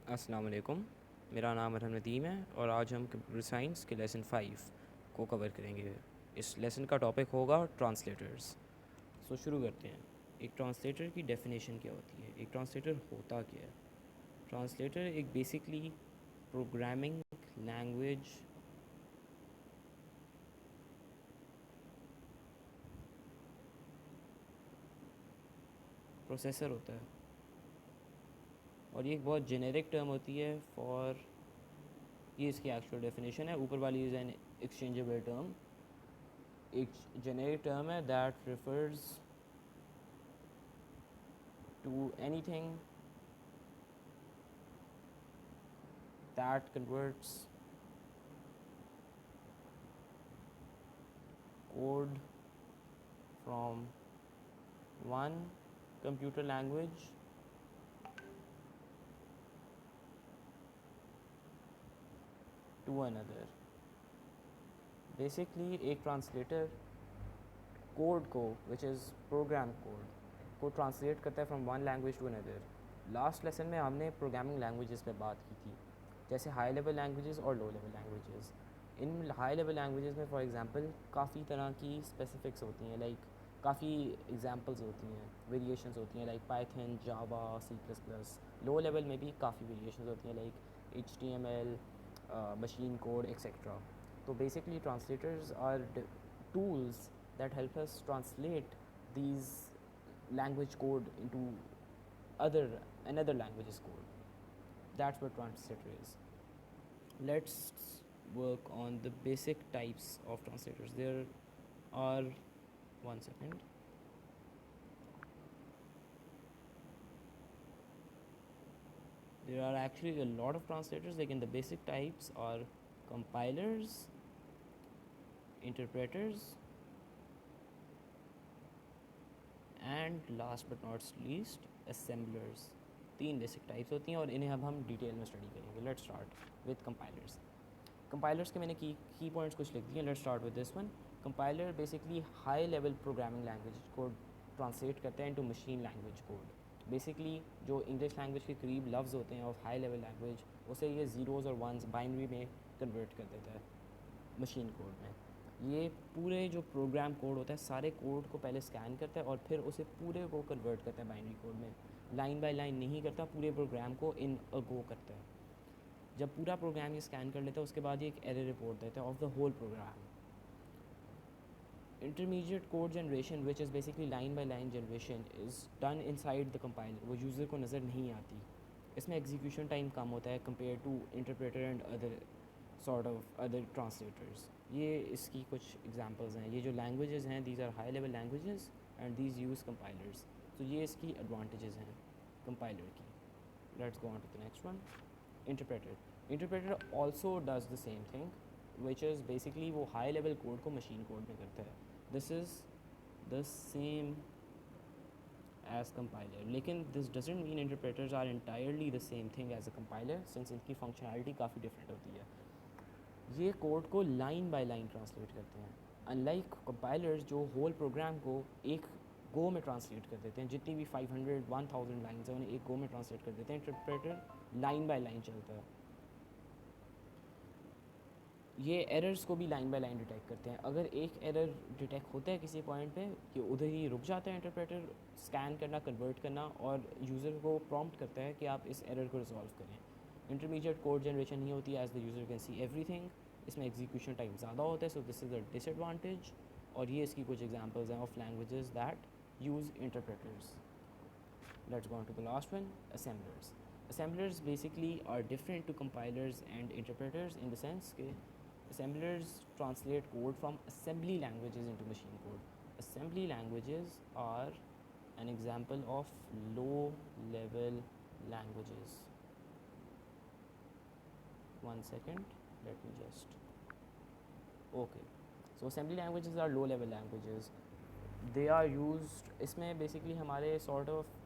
अस्सलाम वालेकुम। मेरा नाम अरहम नदीम है और आज हम कंप्यूटर साइंस के लेसन 5 को कवर करेंगे। इस लेसन का टॉपिक होगा ट्रांसलेटर्स। शुरू करते हैं। एक ट्रांसलेटर की डेफिनेशन क्या होती है, एक ट्रांसलेटर होता क्या है। ट्रांसलेटर एक बेसिकली प्रोग्रामिंग लैंग्वेज प्रोसेसर होता है और ये एक बहुत जेनेरिक टर्म होती है फॉर, ये इसकी एक्चुअल डेफिनेशन है। ऊपर वाली इज़ एन एक्सचेंजेबल टर्म, एक जेनेरिक टर्म है that refers to anything that converts code from one computer language to another. Basically एक ट्रांसलेटर कोड को, विच इज़ प्रोग्राम कोड, को ट्रांसलेट करता है from one language to another. Last lesson में हमने programming languages पे बात की थी, जैसे हाई लेवल लैंग्वेजेस और लो लेवल लैंग्वेजेस। इन हाई लेवल लैंग्वेजेस में फॉर एग्जांपल काफ़ी तरह की स्पेसिफिक्स होती हैं, लाइक काफ़ी एग्जांपल्स होती हैं, वेरिएशंस होती हैं, like Python, Java, C plus plus. Low level में भी काफ़ी वेरिएशंस होती हैं, like HTML, machine code etcetera. तो basically translators are tools that help us translate these language code into other another language's code. That's what translator is. Let's work on the basic types of translators. There are, one second. There are actually a lot of translators. Like in the basic types are compilers, interpreters, and last but not least assemblers। तीन basic types होती हैं और इन्हें अब हम detail में study करेंगे। Let's start with compilers. Compilers के मैंने की पॉइंट्स कुछ लिख दिए। Let's start with this one. Compiler basically high level programming language को ट्रांसलेट करते हैं into machine language code. Basically जो इंग्लिश लैंग्वेज के करीब लफ्ज़ होते हैं ऑफ हाई लेवल लैंग्वेज, उसे ये ज़ीरोज़ और वंस बाइनरी में कन्वर्ट कर देता है मशीन कोड में। ये पूरे जो प्रोग्राम कोड होता है सारे कोड को पहले स्कैन करता है और फिर उसे पूरे को कन्वर्ट करता है बाइनरी कोड में। लाइन बाय लाइन नहीं करता, पूरे प्रोग्राम को इन अ गो करता है। जब पूरा प्रोग्राम ये स्कैन कर लेता है उसके बाद ये एक एरर रिपोर्ट देता है of the whole program. Intermediate code generation, which is basically line by line generation, is done inside the compiler. वो यूज़र को नज़र नहीं आती। इसमें एग्जीक्यूशन टाइम कम होता है compare to interpreter and other sort of other translators. ये इसकी कुछ एग्जांपल्स हैं। ये जो लैंग्वेजेस हैं, these are high level languages and these use compilers. तो ये इसकी एडवांटेजेस हैं कंपाइलर की। Let's go on to the next one, interpreter. Interpreter also does the same thing, which is basically वो हाई लेवल कोड को machine code में करता है। This is the same as compiler, लेकिन this doesn't mean interpreters are entirely the same thing as a compiler, since इनकी functionality काफ़ी different होती है। ये कोड को लाइन बाय लाइन ट्रांसलेट करते हैं, अनलाइक कंपाइलर्स जो होल प्रोग्राम को एक गो में ट्रांसलेट कर देते हैं। जितनी भी 500 1000 लाइन्स हैं उन्हें एक गो में ट्रांसलेट कर देते हैं। इंटरप्रेटर लाइन बाय लाइन चलता है। ये एरर्स को भी लाइन बाय लाइन डिटेक्ट करते हैं। अगर एक एरर डिटेक्ट होता है किसी पॉइंट पे कि उधर ही रुक जाता है इंटरप्रेटर स्कैन करना, कन्वर्ट करना, और यूज़र को प्रॉम्प्ट करता है कि आप इस एरर को रिजॉल्व करें। इंटरमीडिएट कोड जनरेशन नहीं होती as the user can see everything. इसमें एग्जीक्यूशन टाइम ज़्यादा होता है, so this is a disadvantage. और ये इसकी कुछ एग्जांपल्स हैं of languages that use interpreters. Let's go on to the last one, assemblers. Assemblers basically are different to compilers and interpreters in the sense कि assemblers translate code from assembly languages into machine code. Assembly languages are an example of low level languages. One second, let me just, okay, so assembly languages are low level languages. They are used, इसमें basically हमारे sort of